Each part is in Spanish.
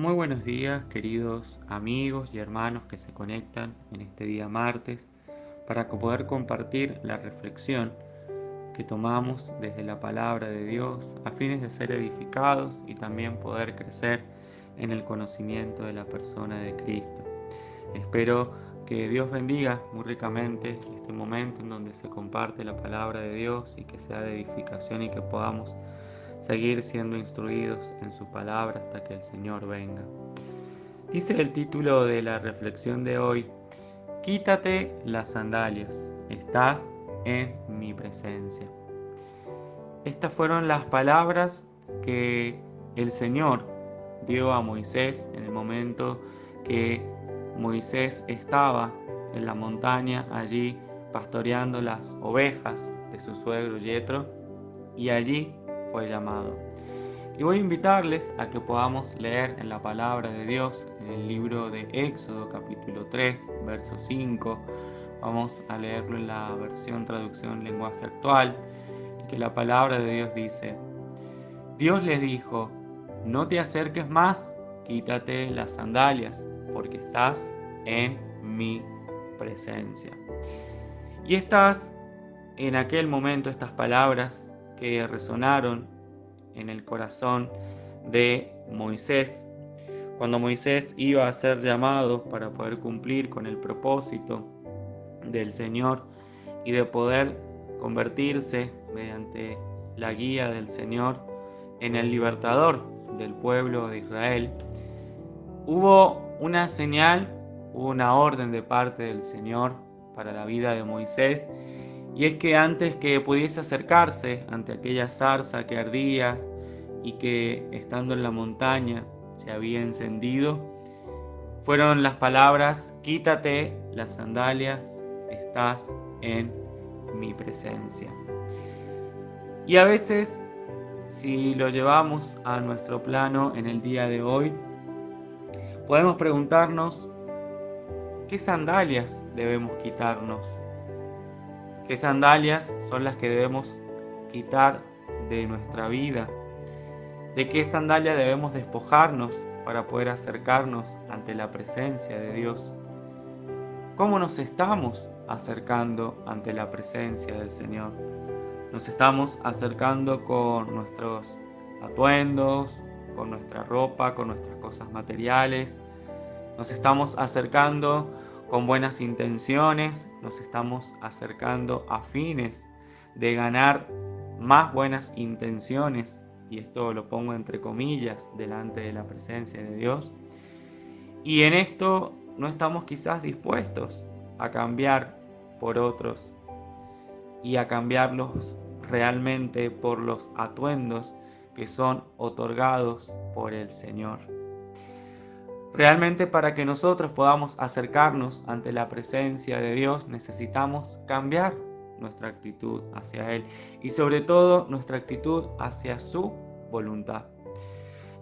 Muy buenos días, queridos amigos y hermanos que se conectan en este día martes para poder compartir la reflexión que tomamos desde la palabra de Dios a fines de ser edificados y también poder crecer en el conocimiento de la persona de Cristo. Espero que Dios bendiga muy ricamente este momento en donde se comparte la palabra de Dios y que sea de edificación y que podamos seguir siendo instruidos en su palabra hasta que el Señor venga. Dice el título de la reflexión de hoy: quítate las sandalias, estás en mi presencia. Estas fueron las palabras que el Señor dio a Moisés en el momento que Moisés estaba en la montaña allí pastoreando las ovejas de su suegro Yetro, y allí fue llamado. Y voy a invitarles a que podamos leer en la palabra de Dios en el libro de Éxodo capítulo 3, verso 5. Vamos a leerlo en la versión traducción lenguaje actual, y que la palabra de Dios dice: Dios les dijo, no te acerques más, quítate las sandalias, porque estás en mi presencia. Y en aquel momento, estas palabras que resonaron en el corazón de Moisés, cuando Moisés iba a ser llamado para poder cumplir con el propósito del Señor y de poder convertirse mediante la guía del Señor en el libertador del pueblo de Israel. Hubo una señal, hubo una orden de parte del Señor para la vida de Moisés, y es que antes que pudiese acercarse ante aquella zarza que ardía y que estando en la montaña se había encendido, fueron las palabras: quítate las sandalias, estás en mi presencia. Y a veces, si lo llevamos a nuestro plano en el día de hoy, podemos preguntarnos qué sandalias debemos quitarnos, qué sandalias son las que debemos quitar de nuestra vida, de qué sandalia debemos despojarnos para poder acercarnos ante la presencia de Dios. ¿Cómo nos estamos acercando ante la presencia del Señor? Nos estamos acercando con nuestros atuendos, con nuestra ropa, con nuestras cosas materiales. Nos estamos acercando con buenas intenciones, nos estamos acercando a fines de ganar más buenas intenciones, y esto lo pongo entre comillas, delante de la presencia de Dios. Y en esto no estamos quizás dispuestos a cambiar por otros y a cambiarlos realmente por los atuendos que son otorgados por el Señor. Realmente, para que nosotros podamos acercarnos ante la presencia de Dios, necesitamos cambiar nuestra actitud hacia Él y sobre todo nuestra actitud hacia su voluntad.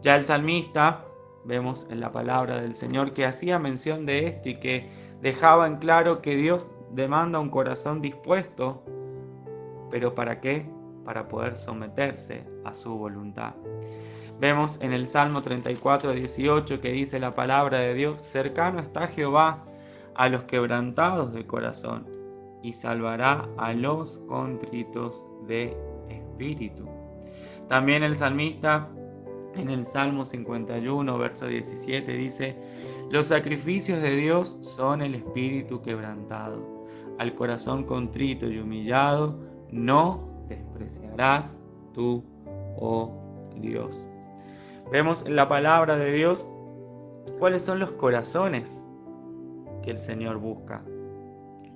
Ya el salmista, vemos en la palabra del Señor, que hacía mención de esto y que dejaba en claro que Dios demanda un corazón dispuesto, pero ¿para qué? Para poder someterse a su voluntad. Vemos en el Salmo 34, 18 que dice la palabra de Dios: cercano está Jehová a los quebrantados de corazón y salvará a los contritos de espíritu. También el salmista en el Salmo 51, verso 17 dice: los sacrificios de Dios son el espíritu quebrantado. Al corazón contrito y humillado no despreciarás tú, oh Dios. Vemos en la palabra de Dios cuáles son los corazones que el Señor busca,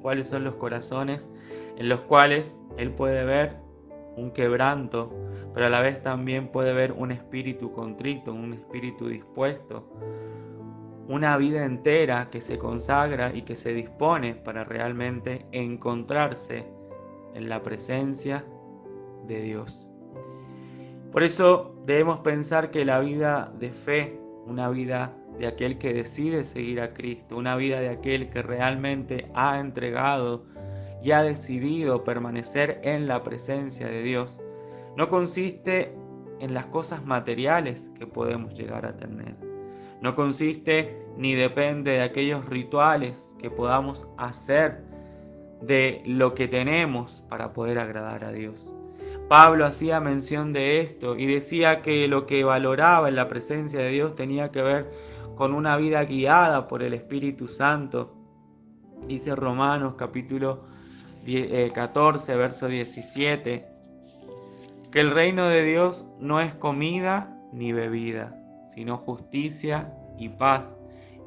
cuáles son los corazones en los cuales Él puede ver un quebranto, pero a la vez también puede ver un espíritu contrito, un espíritu dispuesto, una vida entera que se consagra y que se dispone para realmente encontrarse en la presencia de Dios. Por eso debemos pensar que la vida de fe, una vida de aquel que decide seguir a Cristo, una vida de aquel que realmente ha entregado y ha decidido permanecer en la presencia de Dios, no consiste en las cosas materiales que podemos llegar a tener. No consiste ni depende de aquellos rituales que podamos hacer de lo que tenemos para poder agradar a Dios. Pablo hacía mención de esto y decía que lo que valoraba en la presencia de Dios tenía que ver con una vida guiada por el Espíritu Santo. Dice Romanos capítulo 14, verso 17, que el reino de Dios no es comida ni bebida, sino justicia y paz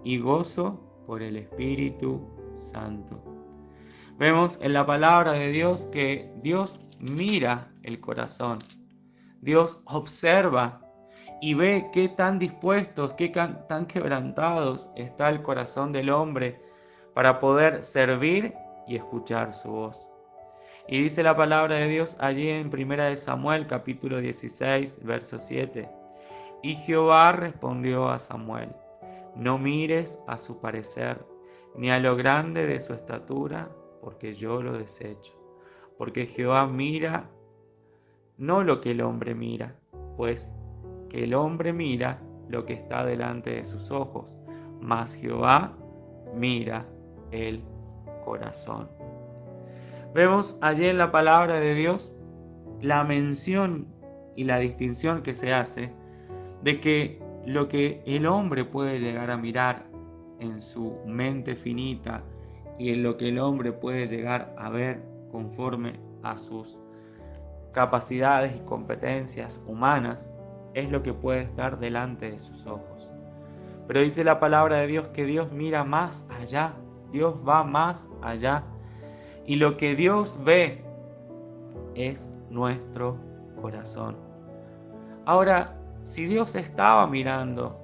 y gozo por el Espíritu Santo. Vemos en la palabra de Dios que Dios mira el corazón, Dios observa y ve qué tan dispuestos, qué tan quebrantados está el corazón del hombre para poder servir y escuchar su voz. Y dice la palabra de Dios allí en 1 Samuel capítulo 16, verso 7. Y Jehová respondió a Samuel: no mires a su parecer, ni a lo grande de su estatura, porque yo lo desecho. Porque Jehová mira no lo que el hombre mira, pues que el hombre mira lo que está delante de sus ojos, mas Jehová mira el corazón. Vemos allí en la palabra de Dios la mención y la distinción que se hace de que lo que el hombre puede llegar a mirar en su mente finita y en lo que el hombre puede llegar a ver conforme a sus capacidades y competencias humanas es lo que puede estar delante de sus ojos. Pero dice la palabra de Dios que Dios mira más allá, Dios va más allá, y lo que Dios ve es nuestro corazón. Ahora, si Dios estaba mirando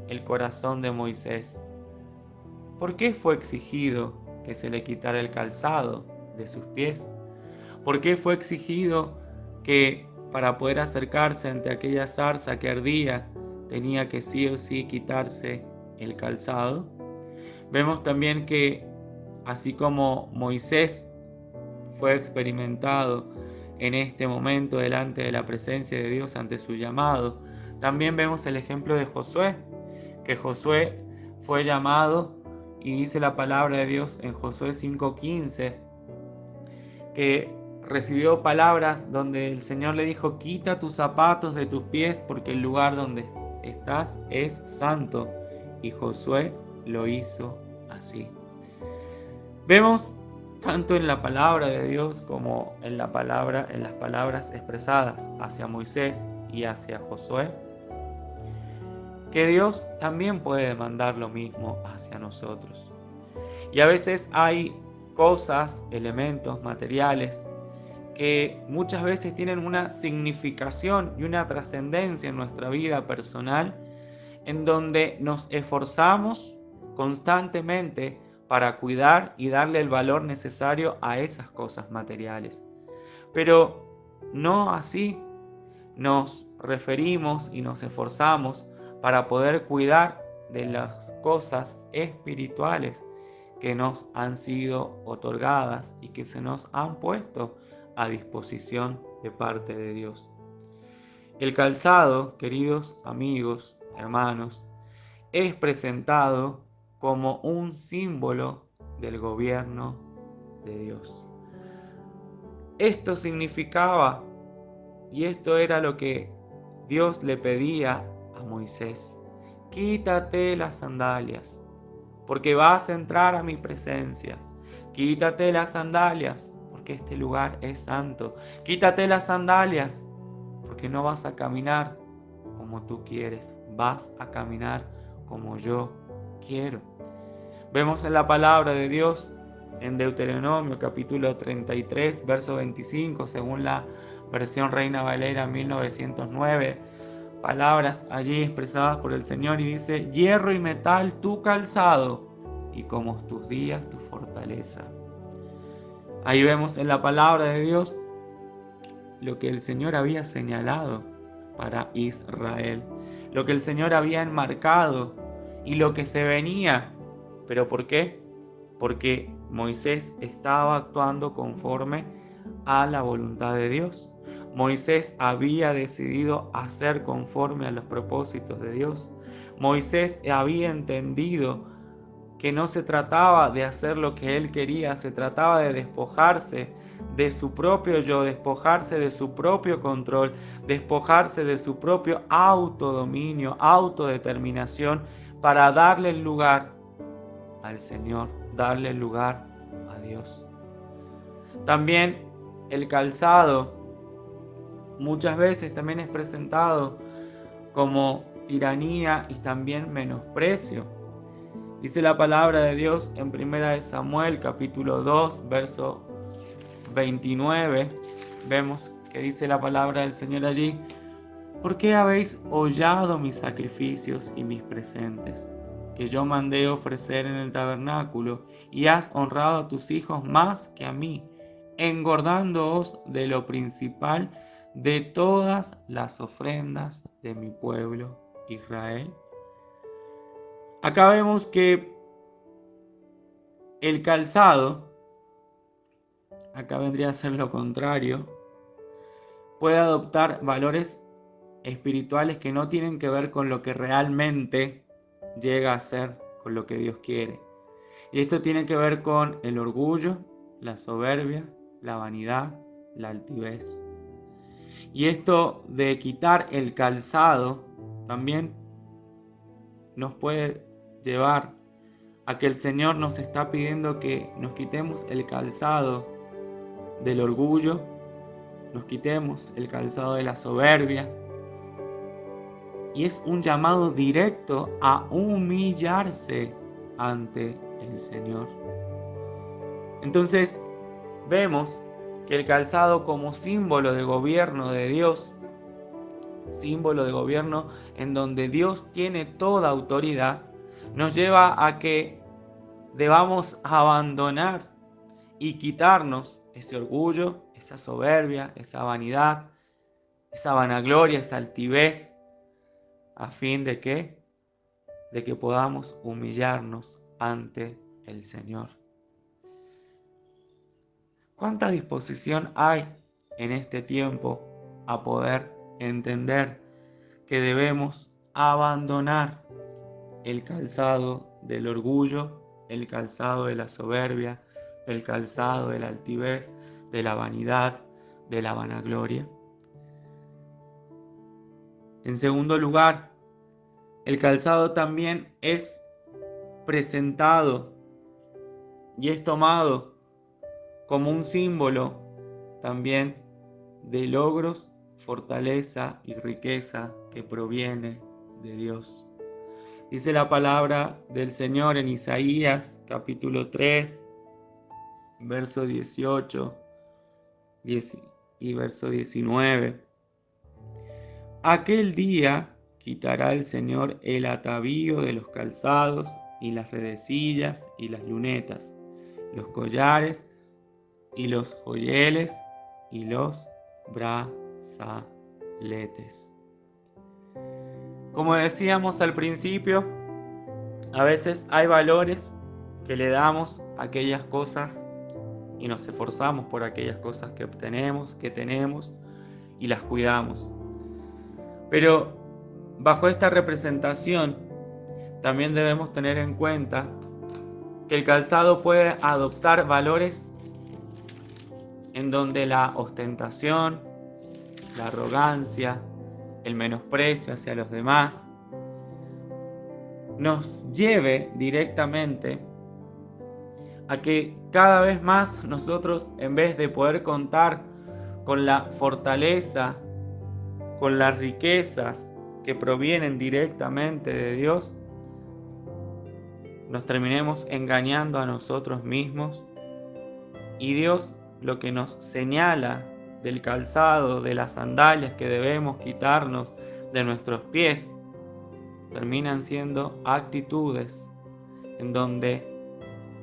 el corazón de Moisés, ¿por qué fue exigido que se le quitara el calzado de sus pies? ¿Por qué fue exigido que para poder acercarse ante aquella zarza que ardía tenía que sí o sí quitarse el calzado? Vemos también que así como Moisés fue experimentado en este momento delante de la presencia de Dios ante su llamado, también vemos el ejemplo de Josué, que Josué fue llamado y dice la palabra de Dios en Josué 5:15 que recibió palabras donde el Señor le dijo: quita tus zapatos de tus pies porque el lugar donde estás es santo. Y Josué lo hizo así. Vemos tanto en la palabra de Dios como en las palabras expresadas hacia Moisés y hacia Josué, que Dios también puede demandar lo mismo hacia nosotros. Y a veces hay cosas, elementos, materiales que muchas veces tienen una significación y una trascendencia en nuestra vida personal, en donde nos esforzamos constantemente para cuidar y darle el valor necesario a esas cosas materiales. Pero no así nos referimos y nos esforzamos para poder cuidar de las cosas espirituales que nos han sido otorgadas y que se nos han puesto a disposición de parte de Dios. El calzado, queridos amigos, hermanos, es presentado como un símbolo del gobierno de Dios. Esto significaba, y esto era lo que Dios le pedía a Moisés: quítate las sandalias, porque vas a entrar a mi presencia. Quítate las sandalias, porque este lugar es santo. Quítate las sandalias, porque no vas a caminar como tú quieres, vas a caminar como yo quiero. Vemos en la palabra de Dios en Deuteronomio capítulo 33, verso 25, según la versión Reina Valera 1909, palabras allí expresadas por el Señor, y dice: hierro y metal tu calzado, y como tus días tu fortaleza. Ahí vemos en la palabra de Dios lo que el Señor había señalado para Israel, lo que el Señor había enmarcado y lo que se venía. ¿Pero por qué? Porque Moisés estaba actuando conforme a la voluntad de Dios. Moisés había decidido hacer conforme a los propósitos de Dios. Moisés había entendido que no se trataba de hacer lo que él quería, se trataba de despojarse de su propio yo, despojarse de su propio control, despojarse de su propio autodominio, autodeterminación, para darle el lugar al Señor, darle el lugar a Dios. También el calzado muchas veces también es presentado como tiranía y también menosprecio. Dice la palabra de Dios en 1 Samuel capítulo 2, verso 29. Vemos que dice la palabra del Señor allí: ¿por qué habéis hollado mis sacrificios y mis presentes, que yo mandé ofrecer en el tabernáculo, y has honrado a tus hijos más que a mí, engordándoos de lo principal de todas las ofrendas de mi pueblo Israel? Acá vemos que el calzado, acá vendría a ser lo contrario, puede adoptar valores espirituales que no tienen que ver con lo que realmente llega a ser, con lo que Dios quiere. Y esto tiene que ver con el orgullo, la soberbia, la vanidad, la altivez. Y esto de quitar el calzado también nos puede llevar a que el Señor nos está pidiendo que nos quitemos el calzado del orgullo, nos quitemos el calzado de la soberbia. Y es un llamado directo a humillarse ante el Señor. Entonces, vemos que el calzado como símbolo de gobierno de Dios, símbolo de gobierno en donde Dios tiene toda autoridad, nos lleva a que debamos abandonar y quitarnos ese orgullo, esa soberbia, esa vanidad, esa vanagloria, esa altivez, a fin de que podamos humillarnos ante el Señor. ¿Cuánta disposición hay en este tiempo a poder entender que debemos abandonar el calzado del orgullo, el calzado de la soberbia, el calzado de la altivez, de la vanidad, de la vanagloria? En segundo lugar, el calzado también es presentado y es tomado como un símbolo también de logros, fortaleza y riqueza que proviene de Dios. Dice la palabra del Señor en Isaías capítulo 3, verso 18 y verso 19. Aquel día quitará el Señor el atavío de los calzados y las redecillas y las lunetas, los collares y los joyeles y los brazaletes. Como decíamos al principio, a veces hay valores que le damos a aquellas cosas y nos esforzamos por aquellas cosas que obtenemos, que tenemos y las cuidamos. Pero bajo esta representación también debemos tener en cuenta que el calzado puede adoptar valores en donde la ostentación, la arrogancia, el menosprecio hacia los demás nos lleve directamente a que cada vez más nosotros, en vez de poder contar con la fortaleza, con las riquezas que provienen directamente de Dios, nos terminemos engañando a nosotros mismos, y Dios lo que nos señala del calzado, de las sandalias que debemos quitarnos de nuestros pies, terminan siendo actitudes en donde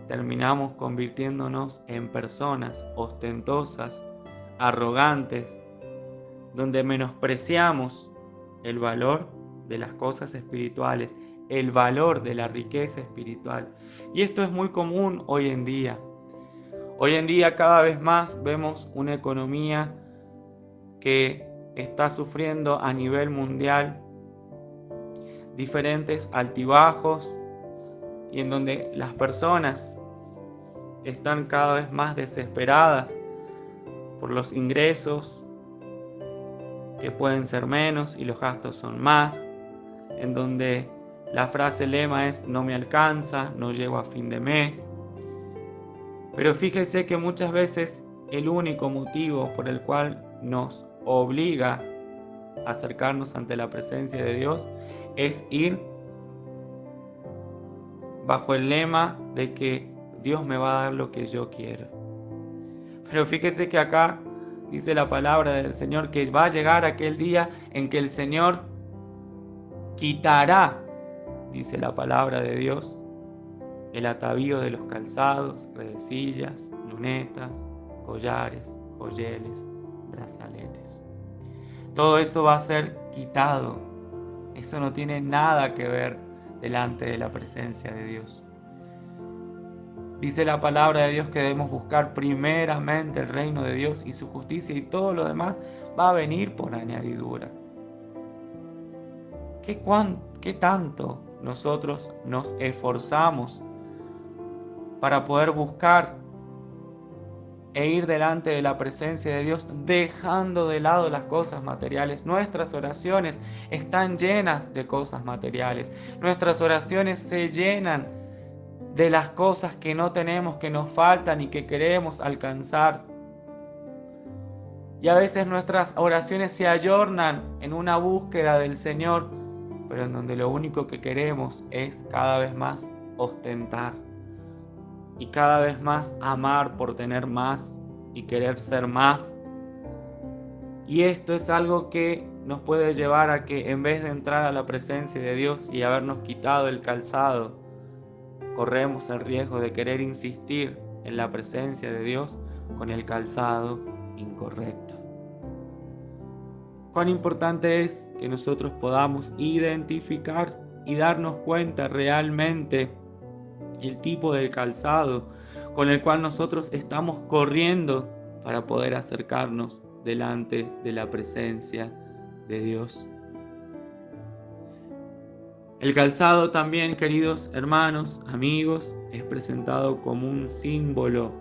terminamos convirtiéndonos en personas ostentosas, arrogantes, donde menospreciamos el valor de las cosas espirituales, el valor de la riqueza espiritual. Y esto es muy común hoy en día. Hoy en día cada vez más vemos una economía que está sufriendo a nivel mundial diferentes altibajos y en donde las personas están cada vez más desesperadas por los ingresos que pueden ser menos y los gastos son más, en donde la frase lema es no me alcanza, no llego a fin de mes. Pero fíjese que muchas veces el único motivo por el cual nos obliga a acercarnos ante la presencia de Dios es ir bajo el lema de que Dios me va a dar lo que yo quiero. Pero fíjese que acá dice la palabra del Señor que va a llegar aquel día en que el Señor quitará, dice la palabra de Dios, el atavío de los calzados, redecillas, lunetas, collares, joyeles, brazaletes. Todo eso va a ser quitado. Eso no tiene nada que ver delante de la presencia de Dios. Dice la palabra de Dios que debemos buscar primeramente el reino de Dios y su justicia, y todo lo demás va a venir por añadidura. ¿Qué tanto nosotros nos esforzamos para poder buscar e ir delante de la presencia de Dios, dejando de lado las cosas materiales? Nuestras oraciones están llenas de cosas materiales. Nuestras oraciones se llenan de las cosas que no tenemos, que nos faltan y que queremos alcanzar. Y a veces nuestras oraciones se ayornan en una búsqueda del Señor, pero en donde lo único que queremos es cada vez más ostentar y cada vez más amar por tener más y querer ser más. Y esto es algo que nos puede llevar a que en vez de entrar a la presencia de Dios y habernos quitado el calzado, corremos el riesgo de querer insistir en la presencia de Dios con el calzado incorrecto. Cuán importante es que nosotros podamos identificar y darnos cuenta realmente el tipo del calzado con el cual nosotros estamos corriendo para poder acercarnos delante de la presencia de Dios. El calzado también, queridos hermanos, amigos, es presentado como un símbolo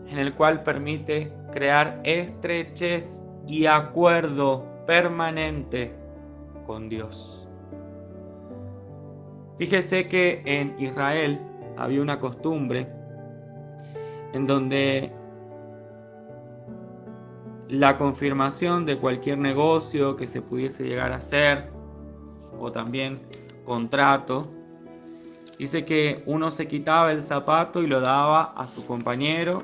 en el cual permite crear estrechez y acuerdo permanente con Dios. Fíjese que en Israel había una costumbre en donde la confirmación de cualquier negocio que se pudiese llegar a hacer, o también contrato, dice que uno se quitaba el zapato y lo daba a su compañero,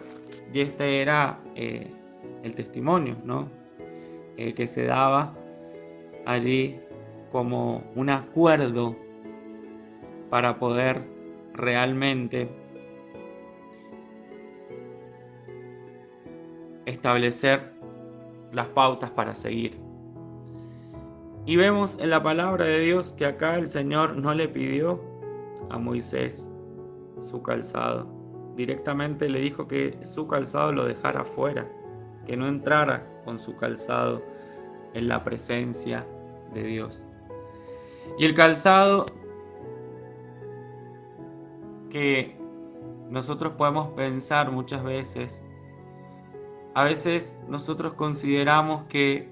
y este era el testimonio, ¿no? Que se daba allí como un acuerdo para poder realmente establecer las pautas para seguir. Y vemos en la palabra de Dios que acá el Señor no le pidió a Moisés su calzado. Directamente le dijo que su calzado lo dejara fuera, que no entrara con su calzado en la presencia de Dios. Y el calzado que nosotros podemos pensar muchas veces, a veces nosotros consideramos que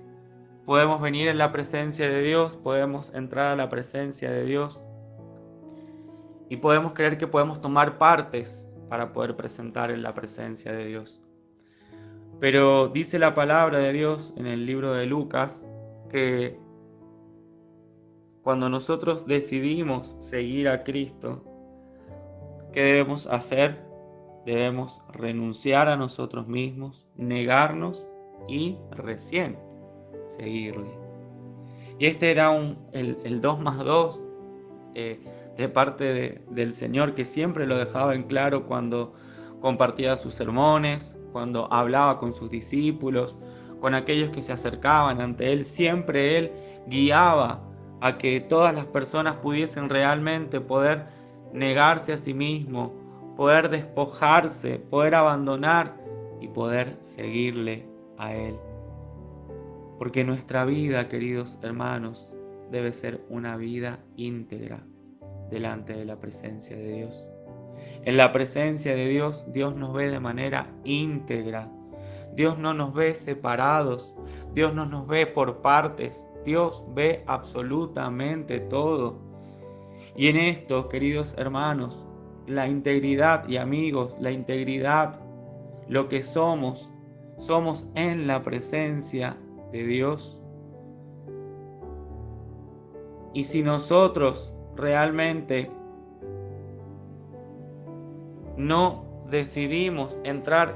podemos venir en la presencia de Dios, podemos entrar a la presencia de Dios y podemos creer que podemos tomar partes para poder presentar en la presencia de Dios. Pero dice la palabra de Dios en el libro de Lucas que cuando nosotros decidimos seguir a Cristo, ¿qué debemos hacer? Debemos renunciar a nosotros mismos, negarnos y recién seguirle. Y este era el 2 más 2 de parte del Señor, que siempre lo dejaba en claro cuando compartía sus sermones, cuando hablaba con sus discípulos, con aquellos que se acercaban ante Él. Siempre Él guiaba a que todas las personas pudiesen realmente poder negarse a sí mismo, poder despojarse, poder abandonar y poder seguirle a Él. Porque nuestra vida, queridos hermanos, debe ser una vida íntegra delante de la presencia de Dios. En la presencia de Dios, Dios nos ve de manera íntegra. Dios no nos ve separados. Dios no nos ve por partes. Dios ve absolutamente todo. Y en esto, queridos hermanos, la integridad y amigos, la integridad, lo que somos en la presencia de Dios. Y si nosotros realmente no decidimos entrar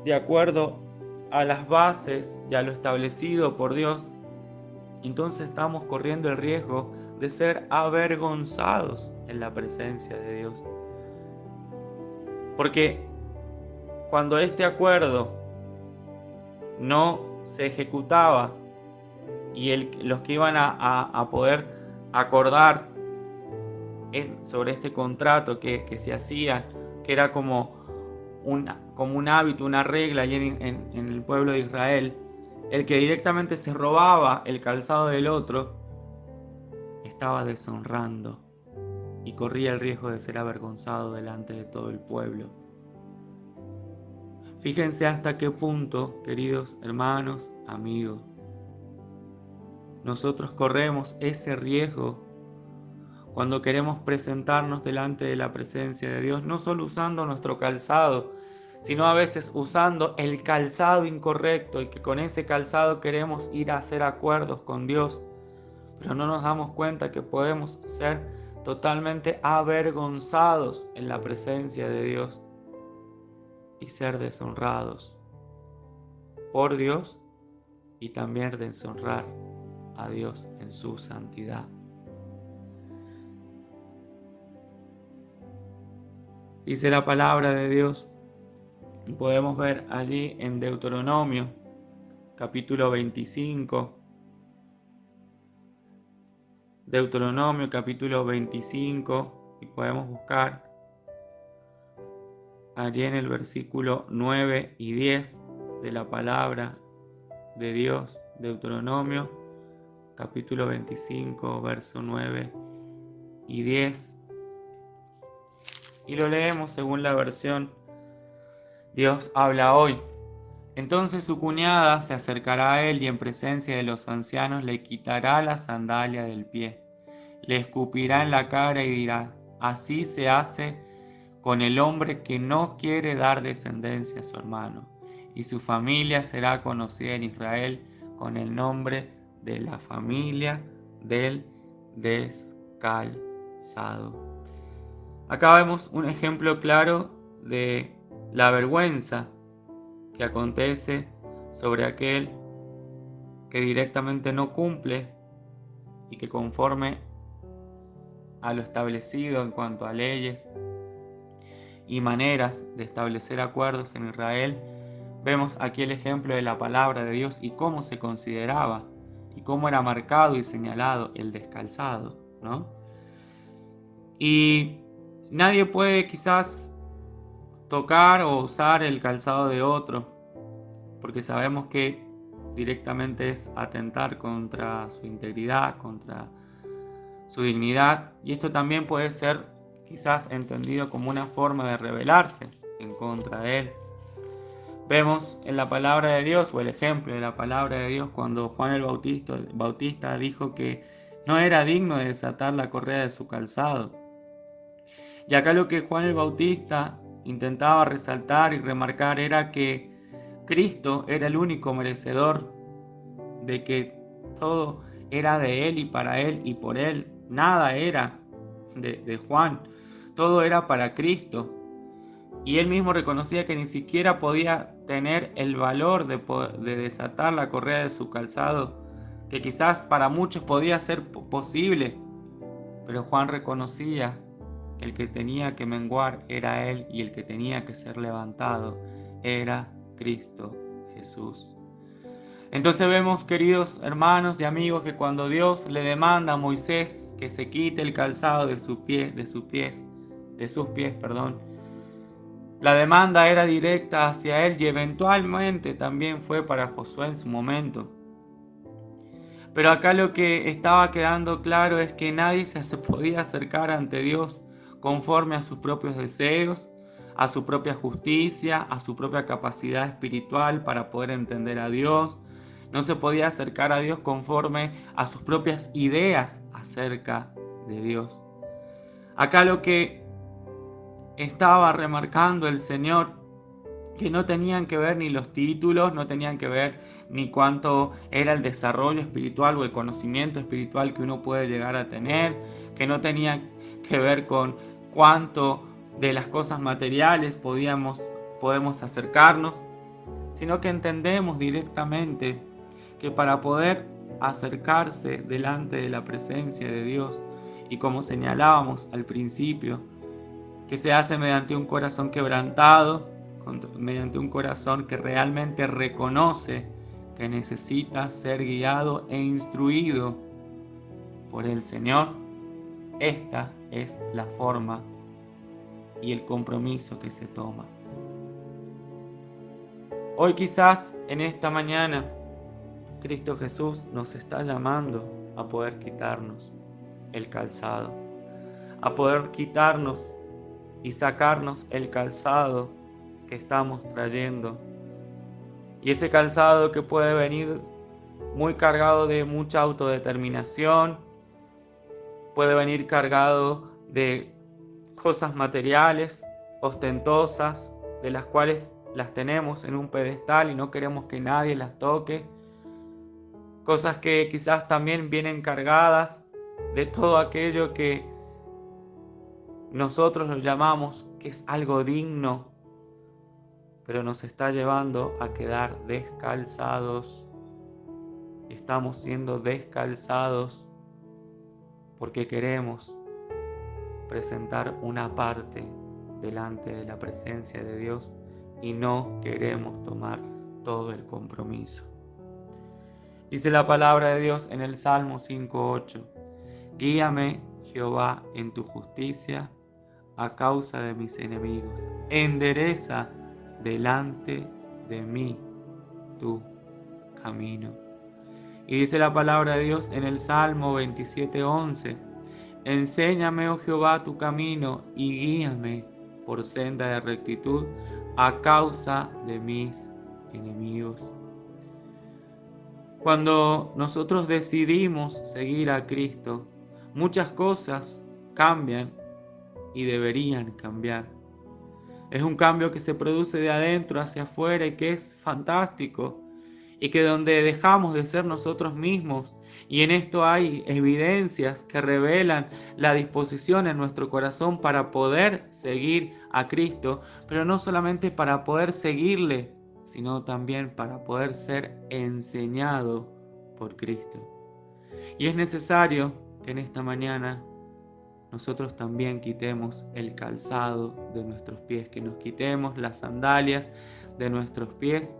de acuerdo a las bases y a lo establecido por Dios, entonces estamos corriendo el riesgo de ser avergonzados en la presencia de Dios. Porque cuando este acuerdo no se ejecutaba y los que iban a poder acordar sobre este contrato que se hacía, que era como un hábito, una regla allí en el pueblo de Israel, el que directamente se robaba el calzado del otro, estaba deshonrando y corría el riesgo de ser avergonzado delante de todo el pueblo. Fíjense hasta qué punto, queridos hermanos, amigos, nosotros corremos ese riesgo cuando queremos presentarnos delante de la presencia de Dios, no solo usando nuestro calzado, sino a veces usando el calzado incorrecto y que con ese calzado queremos ir a hacer acuerdos con Dios, pero no nos damos cuenta que podemos ser totalmente avergonzados en la presencia de Dios y ser deshonrados por Dios y también deshonrar a Dios en su santidad. Dice la palabra de Dios, y podemos ver allí en Deuteronomio, capítulo 25, Deuteronomio capítulo 25, y podemos buscar allí en el versículo 9 y 10 de la palabra de Dios, Deuteronomio capítulo 25, verso 9 y 10. Y lo leemos según la versión Dios habla hoy. Entonces su cuñada se acercará a él y en presencia de los ancianos le quitará la sandalia del pie. Le escupirá en la cara y dirá, así se hace con el hombre que no quiere dar descendencia a su hermano. Y su familia será conocida en Israel con el nombre de la familia del descalzado. Acá vemos un ejemplo claro de la vergüenza que acontece sobre aquel que directamente no cumple y que conforme a lo establecido en cuanto a leyes y maneras de establecer acuerdos en Israel, vemos aquí el ejemplo de la palabra de Dios y cómo se consideraba y cómo era marcado y señalado el descalzado, ¿no? Y nadie puede quizás tocar o usar el calzado de otro, porque sabemos que directamente es atentar contra su integridad, contra su dignidad, y esto también puede ser quizás entendido como una forma de rebelarse en contra de él. Vemos en la palabra de Dios, o el ejemplo de la palabra de Dios, cuando Juan el Bautista dijo que no era digno de desatar la correa de su calzado. Y acá lo que Juan el Bautista intentaba resaltar y remarcar era que Cristo era el único merecedor de que todo era de Él y para Él y por Él. Nada era de Juan, todo era para Cristo. Y él mismo reconocía que ni siquiera podía tener el valor de desatar la correa de su calzado, que quizás para muchos podía ser posible, pero Juan reconocía que el que tenía que menguar era Él y el que tenía que ser levantado era Cristo Jesús. Entonces vemos, queridos hermanos y amigos, que cuando Dios le demanda a Moisés que se quite el calzado de sus pies, La demanda era directa hacia él y eventualmente también fue para Josué en su momento. Pero acá lo que estaba quedando claro es que nadie se podía acercar ante Dios conforme a sus propios deseos, a su propia justicia, a su propia capacidad espiritual para poder entender a Dios. No se podía acercar a Dios conforme a sus propias ideas acerca de Dios. Acá lo que estaba remarcando el Señor, que no tenían que ver ni los títulos, no tenían que ver ni cuánto era el desarrollo espiritual o el conocimiento espiritual que uno puede llegar a tener, que no tenía que ver con cuánto de las cosas materiales podemos acercarnos, sino que entendemos directamente que para poder acercarse delante de la presencia de Dios, y como señalábamos al principio, que se hace mediante un corazón quebrantado, mediante un corazón que realmente reconoce que necesita ser guiado e instruido por el Señor. Esta es la forma y el compromiso que se toma. Hoy quizás en esta mañana Cristo Jesús nos está llamando a poder quitarnos el calzado, a poder quitarnos y sacarnos el calzado que estamos trayendo. Y ese calzado que puede venir muy cargado de mucha autodeterminación, puede venir cargado de cosas materiales, ostentosas, de las cuales las tenemos en un pedestal y no queremos que nadie las toque. Cosas que quizás también vienen cargadas de todo aquello que nosotros lo llamamos que es algo digno, pero nos está llevando a quedar descalzados. Estamos siendo descalzados porque queremos presentar una parte delante de la presencia de Dios y no queremos tomar todo el compromiso. Dice la palabra de Dios en el Salmo 5:8: Guíame, Jehová, en tu justicia a causa de mis enemigos. Endereza delante de mí tu camino. Y dice la palabra de Dios en el Salmo 27:11: Enséñame, oh Jehová, tu camino y guíame por senda de rectitud a causa de mis enemigos. Cuando nosotros decidimos seguir a Cristo, muchas cosas cambian y deberían cambiar. Es un cambio que se produce de adentro hacia afuera y que es fantástico, y que donde dejamos de ser nosotros mismos, y en esto hay evidencias que revelan la disposición en nuestro corazón para poder seguir a Cristo, pero no solamente para poder seguirle, sino también para poder ser enseñado por Cristo. Y es necesario que en esta mañana nosotros también quitemos el calzado de nuestros pies, que nos quitemos las sandalias de nuestros pies,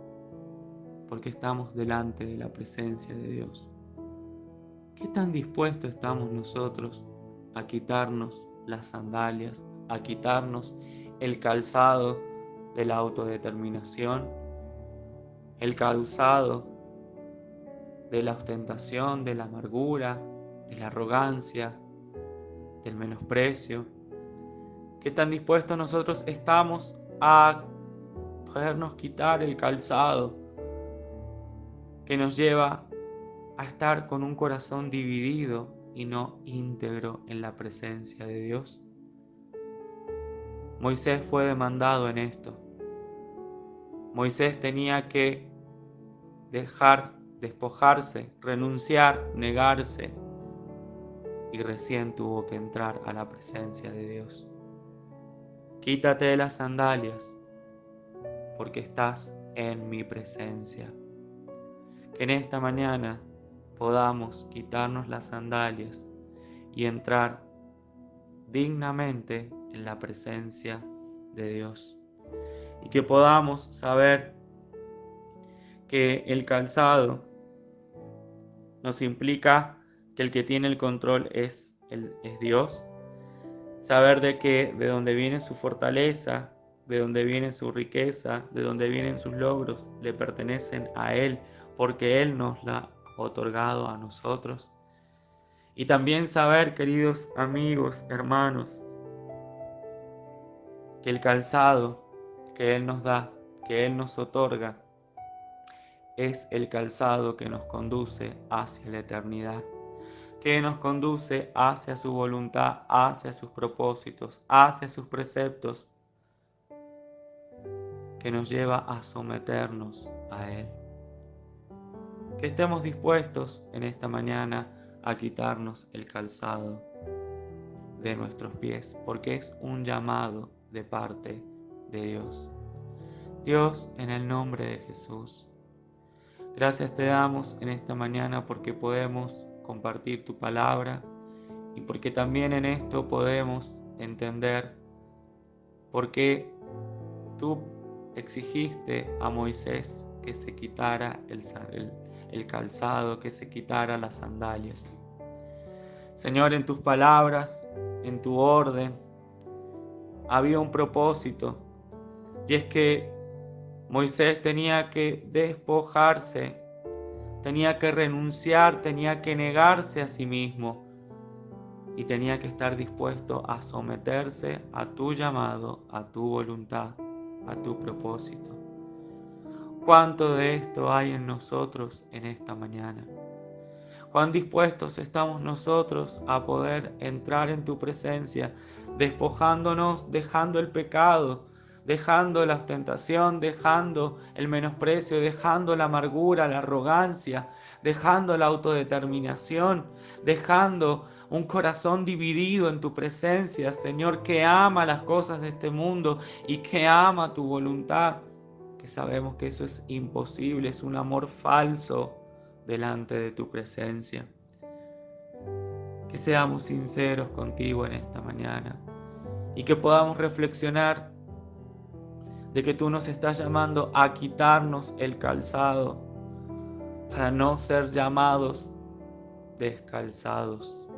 porque estamos delante de la presencia de Dios. ¿Qué tan dispuestos estamos nosotros a quitarnos las sandalias, a quitarnos el calzado de la autodeterminación, el calzado de la ostentación, de la amargura, de la arrogancia, del menosprecio? ¿Qué tan dispuestos nosotros estamos a podernos quitar el calzado que nos lleva a estar con un corazón dividido y no íntegro en la presencia de Dios? Moisés fue demandado en esto. Moisés tenía que despojarse, renunciar, negarse, y recién tuvo que entrar a la presencia de Dios. Quítate las sandalias, porque estás en mi presencia. Que en esta mañana podamos quitarnos las sandalias y entrar dignamente en la presencia de Dios. Y que podamos saber que el calzado nos implica que el que tiene el control es Dios. Saber de que de donde viene su fortaleza, de donde viene su riqueza, de donde vienen sus logros, le pertenecen a Él, porque Él nos la ha otorgado a nosotros. Y también saber, queridos amigos, hermanos, que el calzado que Él nos da, que Él nos otorga, es el calzado que nos conduce hacia la eternidad, que nos conduce hacia su voluntad, hacia sus propósitos, hacia sus preceptos, que nos lleva a someternos a Él. Que estemos dispuestos en esta mañana a quitarnos el calzado de nuestros pies, porque es un llamado de parte de Dios. Dios, en el nombre de Jesús, gracias te damos en esta mañana porque podemos compartir tu palabra y porque también en esto podemos entender por qué tú exigiste a Moisés que se quitara el calzado, que se quitara las sandalias. Señor, en tus palabras, en tu orden, había un propósito, y es que Moisés tenía que despojarse, tenía que renunciar, tenía que negarse a sí mismo y tenía que estar dispuesto a someterse a tu llamado, a tu voluntad, a tu propósito. ¿Cuánto de esto hay en nosotros en esta mañana? ¿Cuán dispuestos estamos nosotros a poder entrar en tu presencia, despojándonos, dejando el pecado, dejando la ostentación, dejando el menosprecio, dejando la amargura, la arrogancia, dejando la autodeterminación, dejando un corazón dividido en tu presencia, Señor, que ama las cosas de este mundo y que ama tu voluntad, que sabemos que eso es imposible, es un amor falso delante de tu presencia? Que seamos sinceros contigo en esta mañana y que podamos reflexionar de que tú nos estás llamando a quitarnos el calzado para no ser llamados descalzados,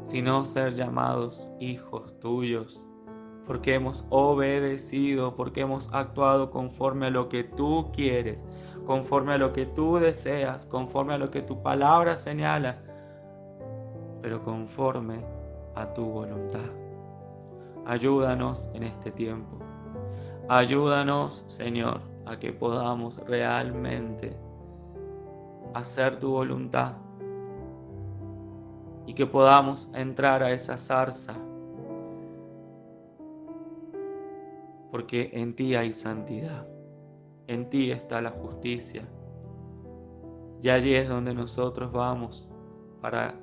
sino ser llamados hijos tuyos, porque hemos obedecido, porque hemos actuado conforme a lo que tú quieres, conforme a lo que tú deseas, conforme a lo que tu palabra señala, pero conforme a tu voluntad. Ayúdanos en este tiempo. Ayúdanos, Señor, a que podamos realmente hacer tu voluntad y que podamos entrar a esa zarza, porque en ti hay santidad, en ti está la justicia, y allí es donde nosotros vamos para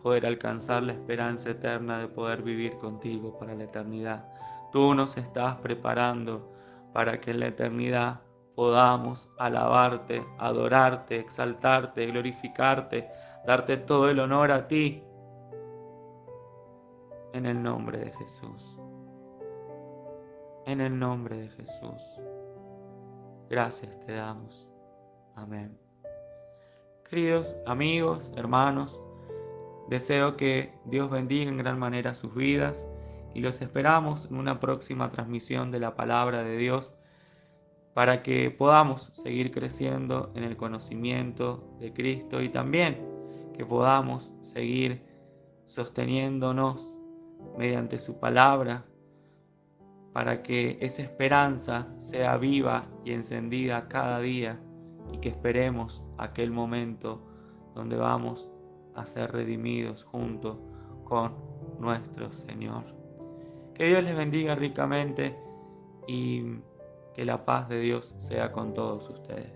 poder alcanzar la esperanza eterna de poder vivir contigo para la eternidad. Tú nos estás preparando para que en la eternidad podamos alabarte, adorarte, exaltarte, glorificarte, darte todo el honor a ti, en el nombre de Jesús. En el nombre de Jesús. Gracias te damos. Amén. Queridos amigos, hermanos, deseo que Dios bendiga en gran manera sus vidas y los esperamos en una próxima transmisión de la palabra de Dios para que podamos seguir creciendo en el conocimiento de Cristo y también que podamos seguir sosteniéndonos mediante su palabra para que esa esperanza sea viva y encendida cada día y que esperemos aquel momento donde vamos a ser redimidos junto con nuestro Señor. Que Dios les bendiga ricamente y que la paz de Dios sea con todos ustedes.